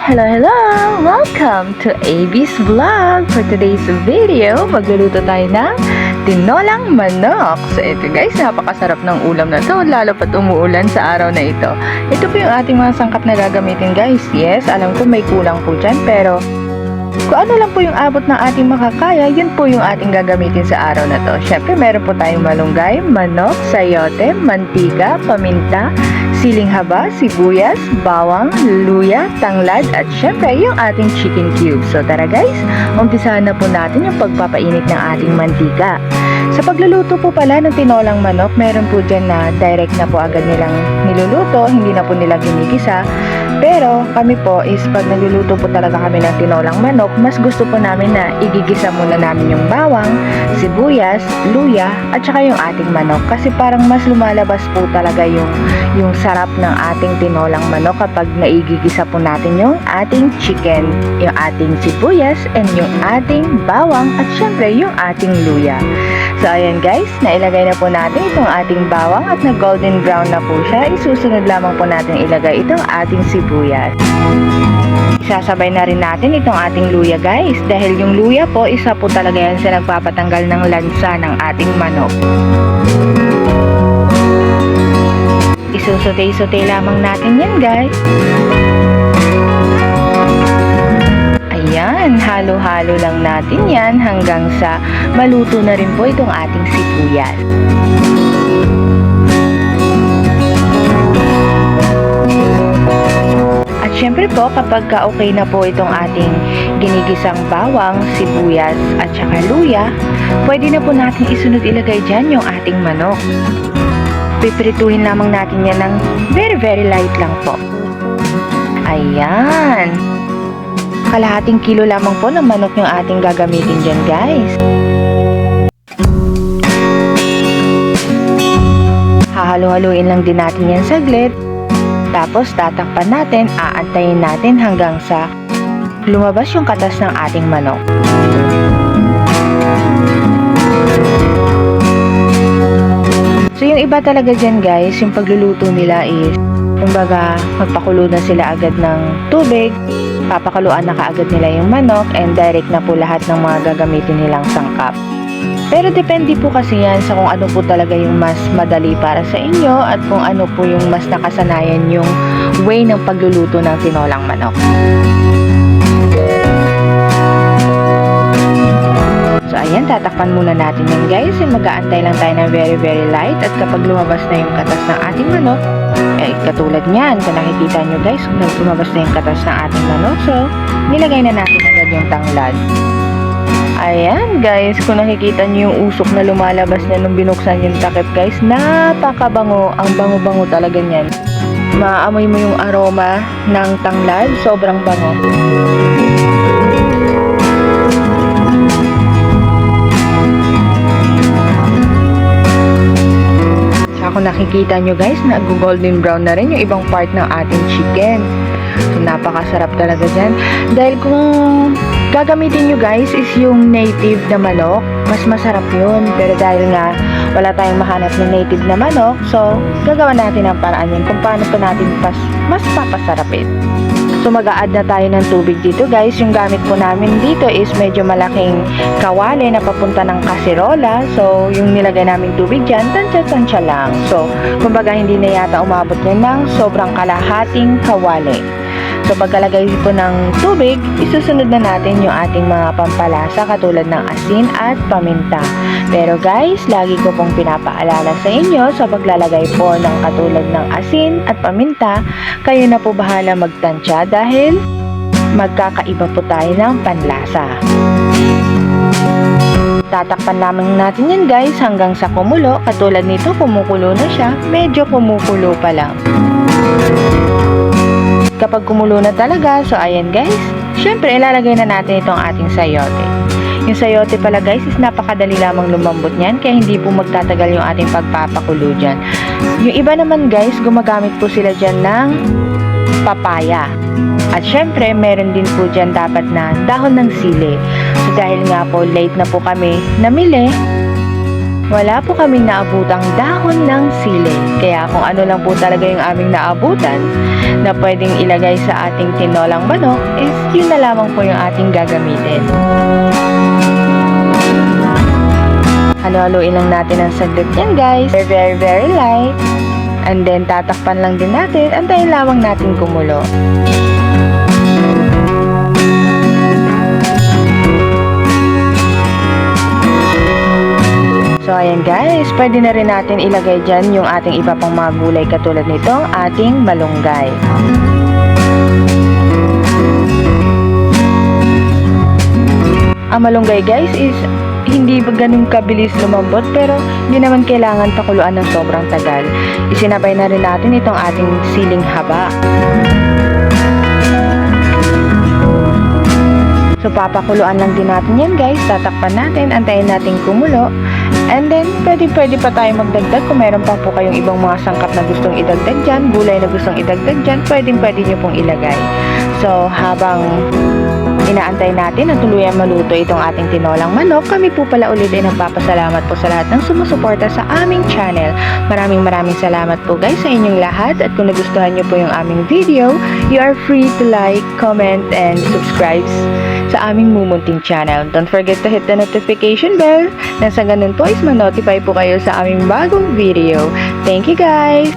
Hello, hello! Welcome to AB's Vlog! For today's video, magluluto tayo ng tinolang manok. So ito guys, napakasarap ng ulam na to, lalo pat umuulan sa araw na ito. Ito po yung ating mga sangkap na gagamitin guys. Yes, alam ko may kulang po dyan, pero kung ano lang po yung abot ng ating makakaya, yun po yung ating gagamitin sa araw na to. Syempre, meron po tayong malunggay, manok, sayote, mantika, paminta, siling haba, sibuyas, bawang, luya, tanglad, at syempre yung ating chicken cubes. So tara guys, umpisahan na po natin yung pagpapainit ng ating mantika. Sa pagluluto po pala ng tinolang manok, meron po dyan na direct na po agad nilang niluluto, hindi na po nila ginigisa. Pero kami po is pag nagluluto po talaga kami ng tinolang manok, mas gusto po namin na igigisa muna namin yung bawang, sibuyas, luya, at saka yung ating manok. Kasi parang mas lumalabas po talaga yung sarap ng ating tinolang manok kapag naigigisa po natin yung ating chicken, yung ating sibuyas, and yung ating bawang, at syempre yung ating luya. So ayan guys, nailagay na po natin itong ating bawang at na golden brown na po siya. Isusunod lamang po natin ilagay itong ating sibuyas. Isasabay na rin natin itong ating luya guys, dahil yung luya po isa po talaga yan sa nagpapatanggal ng lansa ng ating manok. Isusutay-sutay lamang natin yan guys. Ayan, halo-halo lang natin yan hanggang sa maluto na rin po itong ating sibuyas. At syempre po, kapag okay na po itong ating ginigisang bawang, sibuyas, at saka luya, pwede na po natin isunod ilagay dyan yung ating manok. Piprituhin lamang natin yan ng very light lang po. Ayan. Kalahating kilo lamang po ng manok yung ating gagamitin dyan guys. Hahalo-haluin lang din natin yan saglit. Tapos tatakpan natin, aantayin natin hanggang sa lumabas yung katas ng ating manok. So yung iba talaga dyan guys, yung pagluluto nila is kumbaga magpakulo na sila agad ng tubig, papakuluan na kaagad nila yung manok, and direct na po lahat ng mga gagamitin nilang sangkap. Pero depende po kasi yan sa kung ano po talaga yung mas madali para sa inyo at kung ano po yung mas nakasanayan yung way ng pagluluto ng tinolang manok. So ayan, tatakpan muna natin yan guys, and mag-aantay lang tayo ng very light, at kapag lumabas na yung katas ng ating manok, katulad niyan, kung nakikita nyo guys, lumabas na yung katas ng ating manok, so nilagay na natin agad yung tanglad. Ayan guys, kung nakikita nyo yung usok na lumalabas na nung binuksan yung takip guys, napakabango, ang bango-bango talaga niyan. Maamoy mo yung aroma ng tanglad, sobrang bango. Kung nakikita nyo guys, nag-golden brown na rin yung ibang part ng ating chicken. So napakasarap talaga dyan. Dahil kung gagamitin nyo guys is yung native na manok, mas masarap yun. Pero dahil nga wala tayong mahanap na native na manok, so gagawa natin ang paraan yun kung paano pa natin mas papasarapin. So mag-a-add na tayo ng tubig dito guys. Yung gamit po namin dito is medyo malaking kawali na papunta ng kaserola. So yung nilagay namin tubig dyan, tansya-tansya lang. So kumbaga hindi na yata umabot yan ng sobrang kalahating kawali. So pagkalagay po ng tubig, isusunod na natin yung ating mga pampalasa katulad ng asin at paminta. Pero guys, lagi ko pong pinapaalala sa inyo sa paglalagay po ng katulad ng asin at paminta, kayo na po bahala magtansya dahil magkakaiba po tayo ng panlasa. Tatakpan lamang natin yan guys hanggang sa kumulo. Katulad nito, kumukulo na siya, medyo kumukulo pa lang. Kapag kumulo na talaga, so ayan guys, syempre ilalagay na natin itong ating sayote. Yung sayote pala guys is napakadali lamang lumambot niyan, kaya hindi po magtatagal yung ating pagpapakulo dyan. Yung iba naman guys, gumagamit po sila dyan ng papaya. At syempre, meron din po dyan dapat na dahon ng sili. So dahil nga po late na po kami namili, wala po kaming naabutang dahon ng sili. Kaya kung ano lang po talaga yung aming naabutan na pwedeng ilagay sa ating tinolang manok is yun na lamang po yung ating gagamitin. Halo-haluin lang natin ang saglit yan guys. Very light. And then tatakpan lang din natin. Antayin lamang natin kumulo. So ayan guys, pwede na rin natin ilagay dyan yung ating iba pang mga gulay katulad nitong ating malunggay. Ang malunggay guys is hindi ba ganun kabilis lumambot pero hindi naman kailangan pakuluan ng sobrang tagal. Isinabay na rin natin itong ating siling haba. So papakuluan lang din natin yan guys, tatakpan natin, antayin natin kumulo. And then pwede pa tayo magdagdag kung meron pa po kayong ibang mga sangkap na gustong idagdag dyan, gulay na gustong idagdag dyan, pwede nyo pong ilagay. So habang inaantay natin na tuluyan maluto itong ating tinolang manok, kami po pala ulit ay nagpapasalamat po sa lahat ng sumusuporta sa aming channel. Maraming salamat po guys sa inyong lahat, at kung nagustuhan nyo po yung aming video, you are free to like, comment, and subscribe sa aming mumunting channel. Don't forget to hit the notification bell nang sa ganun po is ma-notify po kayo sa aming bagong video. Thank you guys!